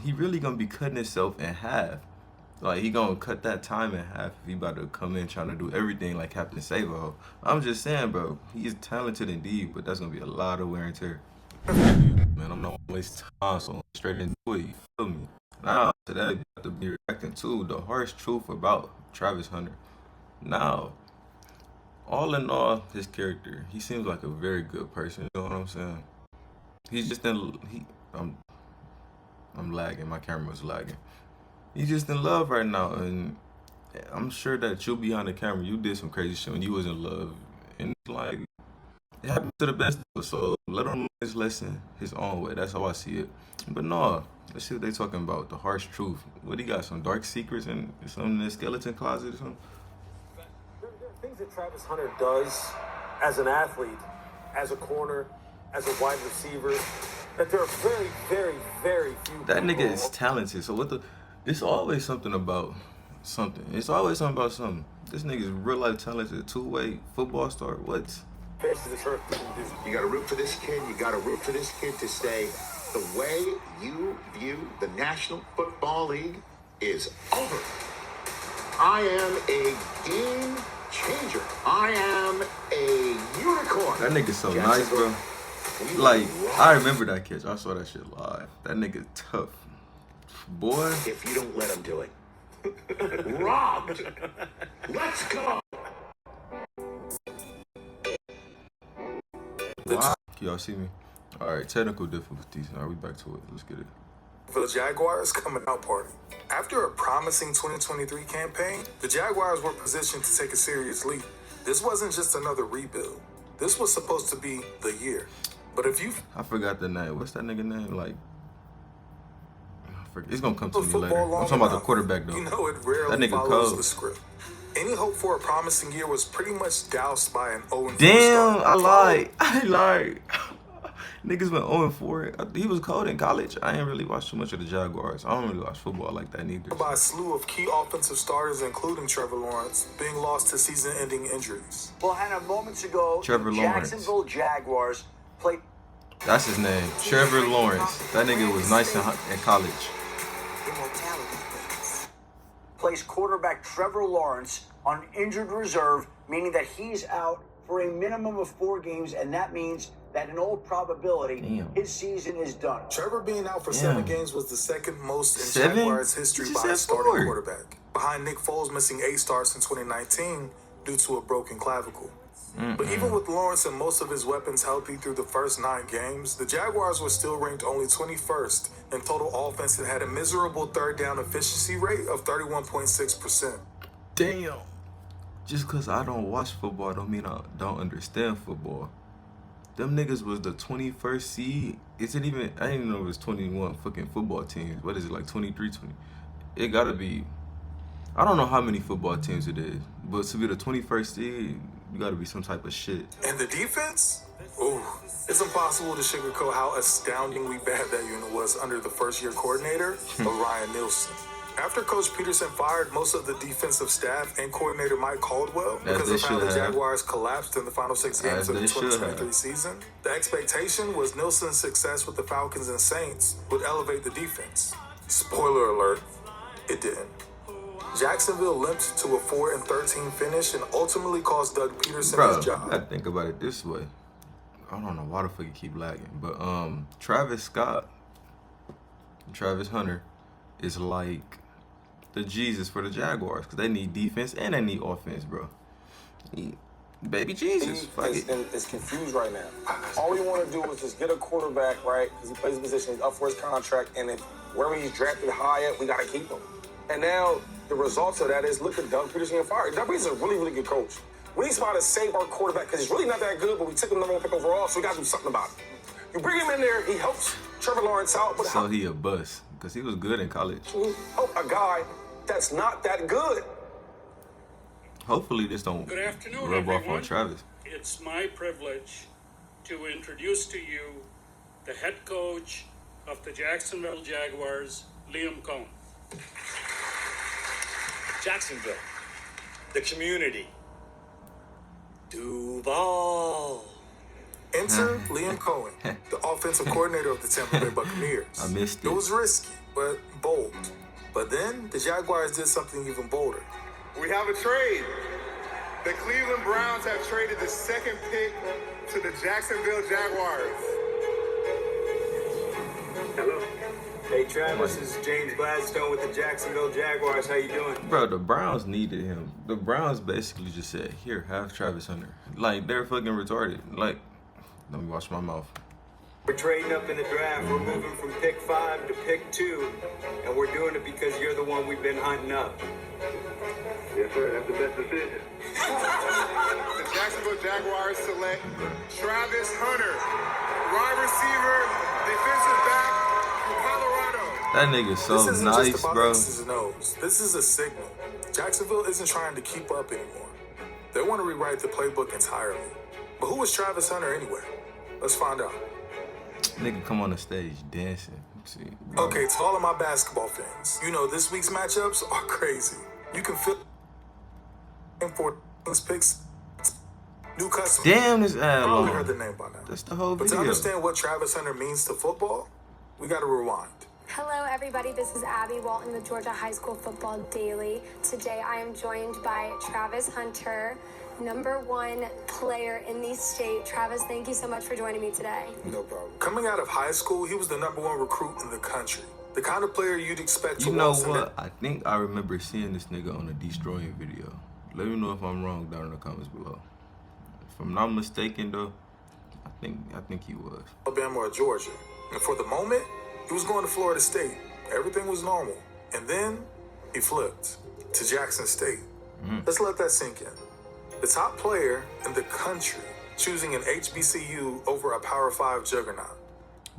he really gonna be cutting himself in half. Like, he gonna cut that time in half if he about to come in trying to do everything like Captain Savo. I'm just saying, bro, he's talented indeed, but that's gonna be a lot of wear and tear. Man, I'm not wasting time, so I'm straight into it, you feel me? Now, today, we have to be reacting to the harsh truth about Travis Hunter. Now, all in all, his character, he seems like a very good person, you know what I'm saying? He's just I'm lagging, my camera's lagging. He's just in love right now, and I'm sure that you behind the camera, you did some crazy shit when you was in love, and it's like it happens to the best of us. So let him learn his lesson his own way. That's how I see it. But no, let's see what they talking about. The harsh truth. What he got? Some dark secrets and something in the skeleton closet or something? There are things that Travis Hunter does as an athlete, as a corner, as a wide receiver, that there are very, very, very few. That nigga is talented. So what the? It's always something about something. It's always something about something. This nigga's real life talented, two-way football star. What? You gotta root for this kid. You gotta root for this kid to stay. The way you view the National Football League is over. I am a game changer. I am a unicorn. That nigga's so nice, bro. Like, I remember that catch. I saw that shit live. That nigga tough. Boy. If you don't let him do it. Robbed. Let's go. Wow. Can y'all see me? All right, technical difficulties. All right, we back to it. Let's get it. For the Jaguars coming out party. After a promising 2023 campaign, the Jaguars were positioned to take a serious leap. This wasn't just another rebuild. This was supposed to be the year. But if you... I forgot the name. What's that nigga name? Like... It's gonna come to me later. I'm talking about the quarterback, though. You know it rarely that nigga follows cold. the script. Any hope for a promising year was pretty much doused by an 0-4 Damn, start. I lied. Niggas went 0-4. He was cold in college. I ain't really watched too much of the Jaguars. I don't really watch football like that neither. By a slew of key offensive starters, including Trevor Lawrence, being lost to season-ending injuries. Well, Hannah, moments ago, Trevor Lawrence. Jacksonville Jaguars played... That's his name, Trevor Lawrence. That nigga was nice in college. Placed quarterback Trevor Lawrence on injured reserve, meaning that he's out for a minimum of 4 games, and that means that in all probability, his season is done. Trevor being out for 7 games was the second most in 7? Jaguars history You by said a starting 4. quarterback, behind Nick Foles missing 8 starts in 2019 due to a broken clavicle. But even with Lawrence and most of his weapons healthy through the first 9 games, the Jaguars were still ranked only 21st in total offense and had a miserable third down efficiency rate of 31.6%. Damn. Just because I don't watch football don't mean I don't understand football. Them niggas was the 21st seed. Is it even, I didn't even know it was 21 fucking football teams. What is it, like 23, 20? It gotta be, I don't know how many football teams it is, but to be the 21st seed, you gotta be some type of shit. And the defense? Ooh, it's impossible to sugarcoat how astoundingly bad that unit was under the first-year coordinator, Ryan Nielsen. After Coach Peterson fired most of the defensive staff and coordinator Mike Caldwell because of how the Jaguars collapsed in the final 6 games of the 2023 season, the expectation was Nielsen's success with the Falcons and Saints would elevate the defense. Spoiler alert, it didn't. Jacksonville limped to a 4-13 finish and ultimately cost Doug Peterson his job. You gotta think about it this way. I don't know why the fuck you keep lagging, but Travis Scott, Travis Hunter, is like the Jesus for the Jaguars because they need defense and they need offense, bro. Baby Jesus, is confused right now. All we want to do is just get a quarterback, right? Because he plays the position, he's up for his contract, and if wherever he's drafted high at, we got to keep him. And now the results of that is look at Doug Peterson getting fired. Doug Peterson's a really, really good coach. We need somebody to save our quarterback because he's really not that good, but we took him number 1 pick overall, so we got to do something about it. You bring him in there, he helps Trevor Lawrence out. But so he a bust because he was good in college. Help a guy that's not that good. Hopefully this don't rub off on Travis. It's my privilege to introduce to you the head coach of the Jacksonville Jaguars, Liam Cohen. Jacksonville, the community, Duval. Enter Liam Cohen, the offensive coordinator of the Tampa Bay Buccaneers. I missed it. It was risky. but bold. But then the Jaguars did something even bolder. We have a trade. The Cleveland Browns have traded the second pick to the Jacksonville Jaguars. Hello. Hey, Travis, this is James Gladstone with the Jacksonville Jaguars. How you doing? Bro, the Browns needed him. The Browns basically just said, here, have Travis Hunter. Like, they're fucking retarded. Like, let me wash my mouth. We're trading up in the draft. We're moving from pick 5 to pick 2, and we're doing it because you're the one we've been hunting up. Yes, sir. That's the best decision. The Jacksonville Jaguars select Travis Hunter, wide receiver, defensive back from Colorado. That nigga's so This isn't nice, just about bro. X's and O's. This is a signal. Jacksonville isn't trying to keep up anymore. They want to rewrite the playbook entirely. But who is Travis Hunter anyway? Let's find out. Nigga come on the stage dancing. See, bro. Okay, to all of my basketball fans, you know this week's matchups are crazy. You can feel for picks, new customers. Damn, this ad Probably long. heard the name by now. That's the whole But to video. understand what Travis Hunter means to football, we got to rewind. Hello, everybody. This is Abby Walton, the Georgia High School Football Daily. Today, I am joined by Travis Hunter, #1 player in the state. Travis, thank you so much for joining me today. No problem. Coming out of high school, he was the #1 recruit in the country. The kind of player you'd expect to You know waltz in what? I think I remember seeing this nigga on a Destroying video. Let me know if I'm wrong down in the comments below. If I'm not mistaken, though, I think he was. Alabama or Georgia. And for the moment, he was going to Florida State. Everything was normal. And then he flipped to Jackson State. Let's let that sink in. The top player in the country choosing an HBCU over a Power 5 juggernaut.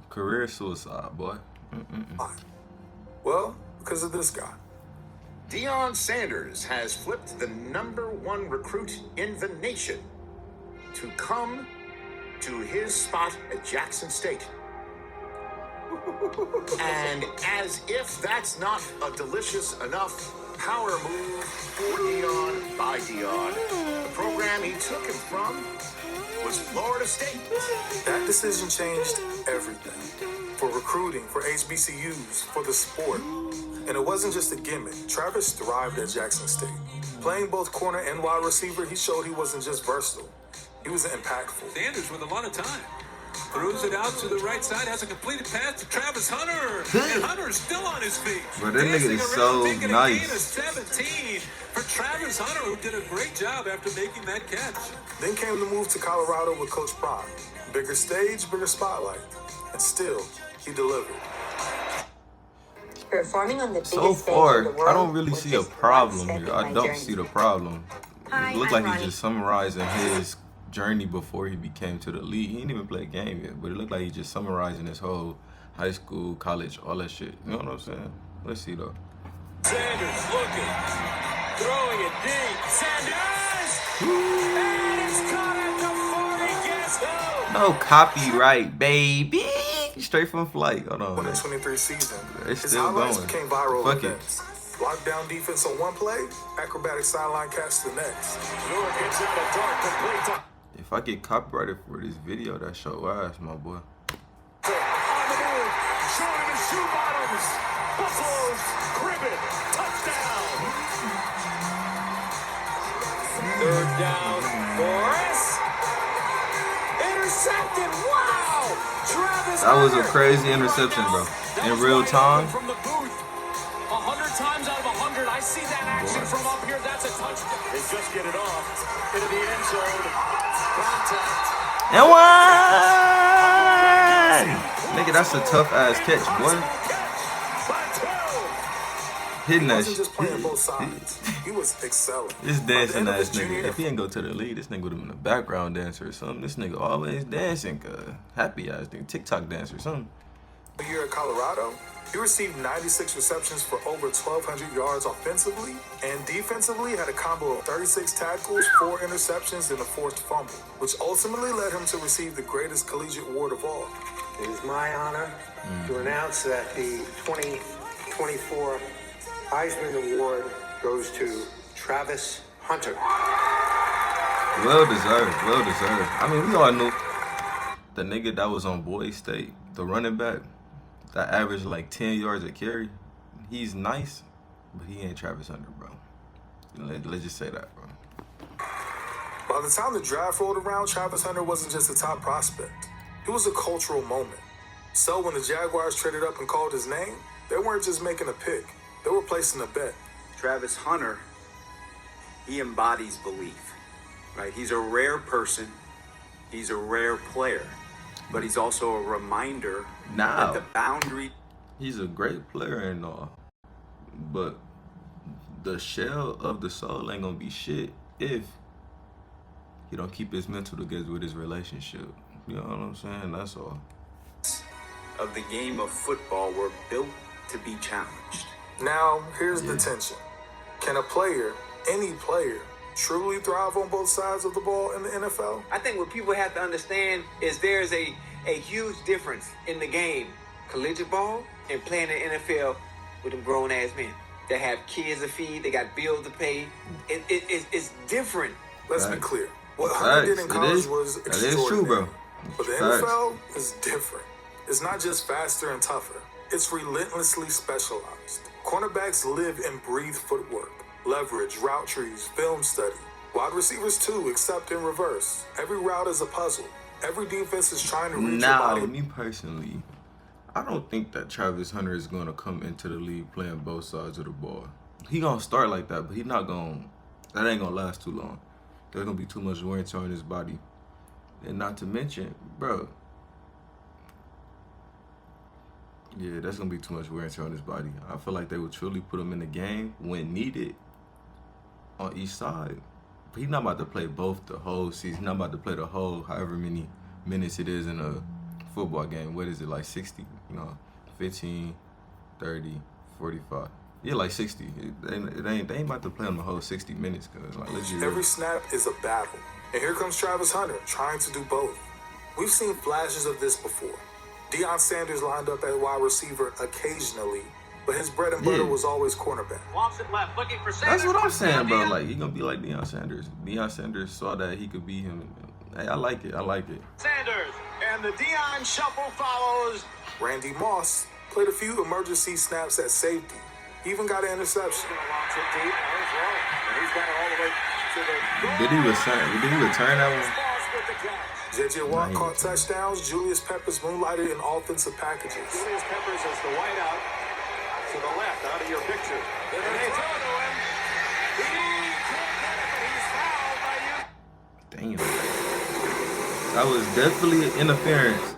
Career suicide, boy. Why? Well, because of this guy. Deion Sanders has flipped the #1 recruit in the nation to come to his spot at Jackson State. And as if that's not a delicious enough power move for Deion by Deion, the program he took him from was Florida State. That decision changed everything. For recruiting, for HBCUs, for the sport. And it wasn't just a gimmick. Travis thrived at Jackson State. Playing both corner and wide receiver, he showed he wasn't just versatile. He was impactful. Sanders with a lot of time. Throws it out to the right side, has a completed pass to Travis Hunter. And Hunter is still on his feet. Bro, that nigga is so Making a gain of nice. 17 for Travis Hunter, who did a great job after making that catch. Then came the move to Colorado with Coach Prime. Bigger stage, bigger spotlight. And still, he delivered. Performing on the So biggest stage far, in the world I don't really was see a just one problem step here. in I my don't journey. see the problem. Hi, It looked I'm like Ronnie. he's just summarizing his journey before he became to the league. He didn't even play a game yet, but it looked like he's just summarizing his whole high school, college, all that shit. You know what I'm saying? Let's see though. Sanders looking, throwing it deep. Sanders! And it's caught at the 40. Guess who? No copyright, baby. Straight from flight. Hold on. 2023 season. It's His still highlights going. became viral Fuck it. events. Lockdown defense on one play, acrobatic sideline catch the next. Lure gets out of dark, complete to If I get copyrighted for this video, that show ass, my boy. on the move, showing his shoe bottoms. Buffaloes grip it. Touchdown. Third down for us. Intercepted. Wow. Travis That was a Hunter. crazy interception, bro. In real time. From the booth. 100 times out of 100, I see that action from up here. That's a touchdown. They just get it off into the end zone. Contact. And one! Nigga, that's a tough ass catch, boy. Hitting He that wasn't just playing both shit. sides. He was excelling. This By the dancing end of ass his junior nigga. year, If he didn't go to the league, this nigga would have been a background dancer or something. This nigga always dancing, happy ass nigga, TikTok dancer or something. a year at Colorado, he received 96 receptions for over 1,200 yards offensively, and defensively had a combo of 36 tackles, 4 interceptions, and a forced fumble, which ultimately led him to receive the greatest collegiate award of all. It is my honor to announce that the 2024 Heisman Award goes to Travis Hunter. Well deserved, well deserved. I mean, we all knew the nigga that was on Boise State, the running back, that average like 10 yards a carry, he's nice, but he ain't Travis Hunter, bro. Let's just say that, bro. By the time the draft rolled around, Travis Hunter wasn't just a top prospect. He was a cultural moment. So when the Jaguars traded up and called his name, they weren't just making a pick. They were placing a bet. Travis Hunter, he embodies belief, right? He's a rare person. He's a rare player. But he's also a reminder that the boundary... He's a great player and all. But the shell of the soul ain't gonna be shit if he don't keep his mental together with his relationship. You know what I'm saying? That's all. Of the game of football were built to be challenged. Now, here's the tension. Can a player, any player, truly thrive on both sides of the ball in the NFL? I think what people have to understand is there's a huge difference in the game, collegiate ball, and playing in the NFL with them grown-ass men. They have kids to feed, they got bills to pay. It's different. Let's be clear. What Hunter did in college was extraordinary. That is true, bro. But the NFL is different. It's not just faster and tougher. It's relentlessly specialized. Cornerbacks live and breathe footwork, leverage, route trees, film study. Wide receivers too, except in reverse. Every route is a puzzle. Every defense is trying to reach your body. Me personally, I don't think that Travis Hunter is going to come into the league playing both sides of the ball. He going to start like that, but he not going to, that ain't going to last too long. There's going to be too much wear and tear on his body. And not to mention, bro, yeah, that's going to be too much wear and tear on his body. I feel like they would truly put him in the game when needed on each side. But he's not about to play both the whole season. He's not about to play the whole however many minutes it is in a football game. What is it, like 60? 15, 30, 45. Yeah, like 60. They ain't about to play him the whole 60 minutes. Cause like, every snap is a battle. And here comes Travis Hunter trying to do both. We've seen flashes of this before. Deion Sanders lined up at wide receiver occasionally, but his bread and butter was always cornerback. Wants it left, looking for Sanders. That's what I'm saying, bro. Like, he gonna be like Deion Sanders. Deion Sanders saw that he could be him. Hey, I like it. Sanders, and the Deion shuffle follows. Randy Moss played a few emergency snaps at safety. He even got an interception. Did he return that one? J.J. Watt caught touchdowns. Julius Peppers moonlighted in offensive packages. Julius Peppers is the white out to the left, out of your picture. And they throw to him. He can't get it, but he's fouled by you. Damn. That was definitely an interference.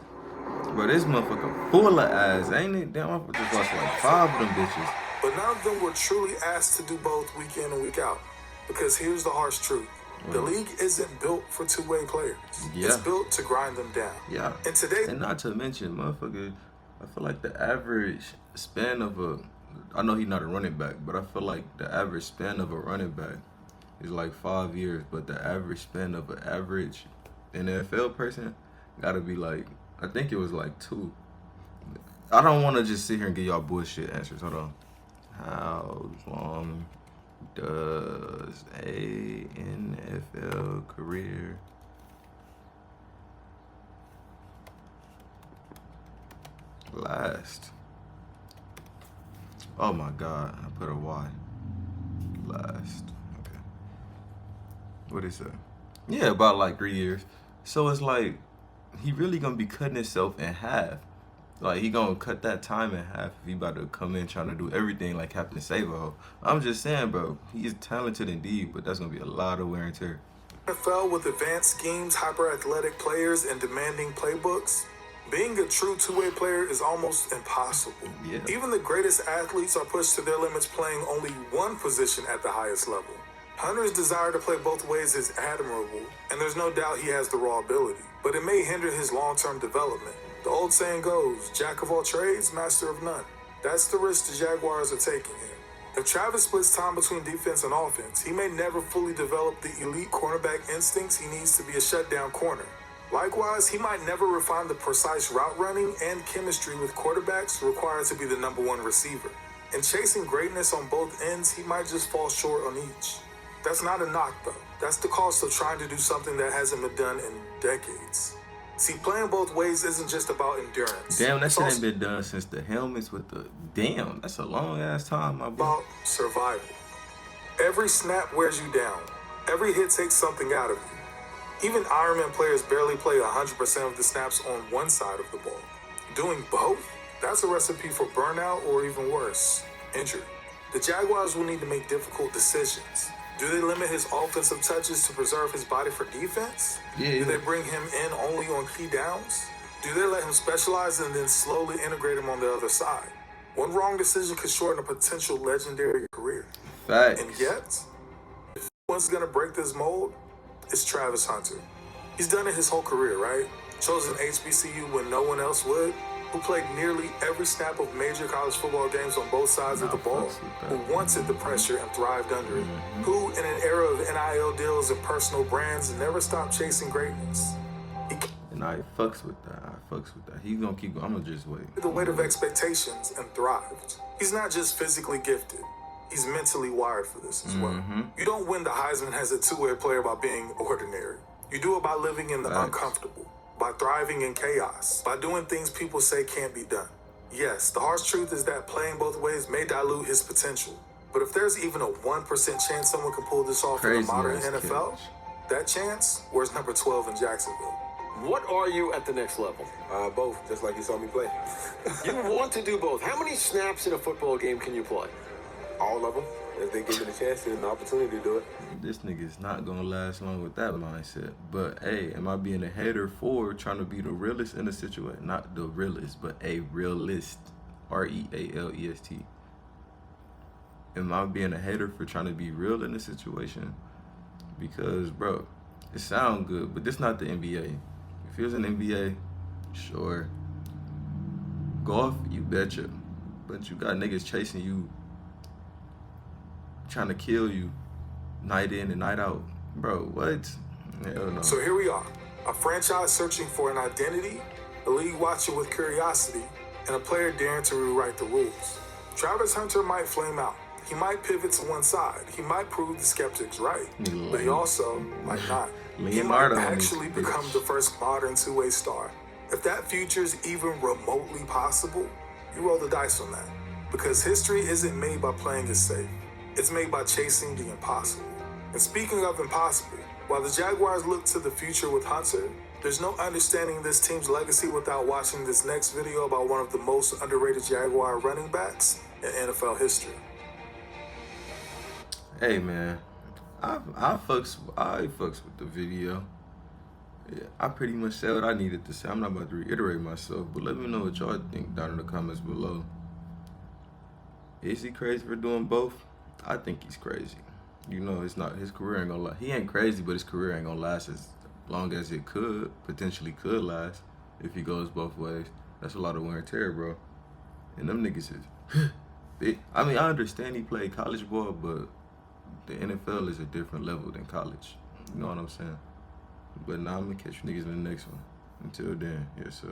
Bro, this motherfucker full of ass, ain't it? Damn, I just watched like 5 of them bitches. But none of them were truly asked to do both week in and week out. Because here's the harsh truth. The league isn't built for two-way players. Yeah. It's built to grind them down. Yeah. And today, and not to mention, motherfucker, I feel like the average span of I know he's not a running back, but I feel like the average span of a running back is like 5 years, but the average span of an average NFL person gotta be like, I think it was like 2. I don't want to just sit here and give y'all bullshit answers. Hold on. How long does a NFL career last? Oh my God, I put a Y. Last. Okay. What is it? Yeah, about like 3 years. So it's like he really gonna be cutting himself in half. Like, he gonna cut that time in half if he about to come in trying to do everything like Captain Savo. I'm just saying, bro, he's talented indeed, but that's gonna be a lot of wear and tear. NFL with advanced schemes, hyper-athletic players, and demanding playbooks, being a true two-way player is almost impossible. Yeah. Even the greatest athletes are pushed to their limits playing only one position at the highest level. Hunter's desire to play both ways is admirable, and there's no doubt he has the raw ability, but it may hinder his long-term development. The old saying goes, jack of all trades, master of none. That's the risk the Jaguars are taking here. If Travis splits time between defense and offense, he may never fully develop the elite cornerback instincts he needs to be a shutdown corner. Likewise, he might never refine the precise route running and chemistry with quarterbacks required to be the #1 receiver. In chasing greatness on both ends, he might just fall short on each. That's not a knock, though. That's the cost of trying to do something that hasn't been done in decades. See, playing both ways isn't just about endurance. Damn, that It's shit also ain't been done since the helmets with the... Damn, that's a long-ass time, my boy. about survival. Every snap wears you down. Every hit takes something out of you. Even Ironman players barely play 100% of the snaps on one side of the ball. Doing both? That's a recipe for burnout or even worse, injury. The Jaguars will need to make difficult decisions. Do they limit his offensive touches to preserve his body for defense? Do they bring him in only on key downs? Do they let him specialize and then slowly integrate him on the other side? One wrong decision could shorten a potential legendary career. Facts. And yet, if anyone's gonna break this mold, it's Travis Hunter. He's done it his whole career, right? Chosen HBCU when no one else would, who played nearly every snap of major college football games on both sides of the ball, who wanted the pressure and thrived under it, who in an era of NIL deals and personal brands never stopped chasing greatness. And I fucks with that. He's gonna keep going. I'm gonna just wait. The weight of expectations and thrived. He's not just physically gifted. He's mentally wired for this as well. You don't win the Heisman as a two-way player by being ordinary. You do it by living in the uncomfortable, by thriving in chaos, by doing things people say can't be done. Yes, the harsh truth is that playing both ways may dilute his potential. But if there's even a 1% chance someone can pull this off in the modern NFL, that chance, where's number 12 in Jacksonville? What are you at the next level? Both, just like you saw me play. You want to do both. How many snaps in a football game can you play? All of them. If they give me the chance and the opportunity to do it. This nigga's not gonna last long with that mindset. But hey, am I being a hater for trying to be the realest in the situation? Not the realest, but a realist. R-E-A-L-E-S-T. Am I being a hater for trying to be real in the situation? Because, bro, it sounds good, but this not the NBA. If it was an NBA, sure. Golf, you betcha. But you got niggas chasing you, trying to kill you night in and night out. Bro, what? Hell no. So here we are, a franchise searching for an identity, a league watching with curiosity, and a player daring to rewrite the rules. Travis Hunter might flame out. He might pivot to one side. He might prove the skeptics right. But he also might not. He might actually become the first modern two-way star. If that future is even remotely possible, you roll the dice on that. Because history isn't made by playing it safe. It's made by chasing the impossible. And speaking of impossible, while the Jaguars look to the future with Hunter, there's no understanding this team's legacy without watching this next video about one of the most underrated Jaguar running backs in NFL history. Hey man, I fucks with the video. Yeah, I pretty much said what I needed to say. I'm not about to reiterate myself, but let me know what y'all think down in the comments below. Is he crazy for doing both? I think he's crazy. You know, it's not, his career ain't gonna last. He ain't crazy, but his career ain't gonna last as long as it potentially could last if he goes both ways. That's a lot of wear and tear, bro. And them niggas is, I mean, I understand he played college ball, but the NFL is a different level than college. You know what I'm saying? But now I'm gonna catch you niggas in the next one. Until then, yes sir.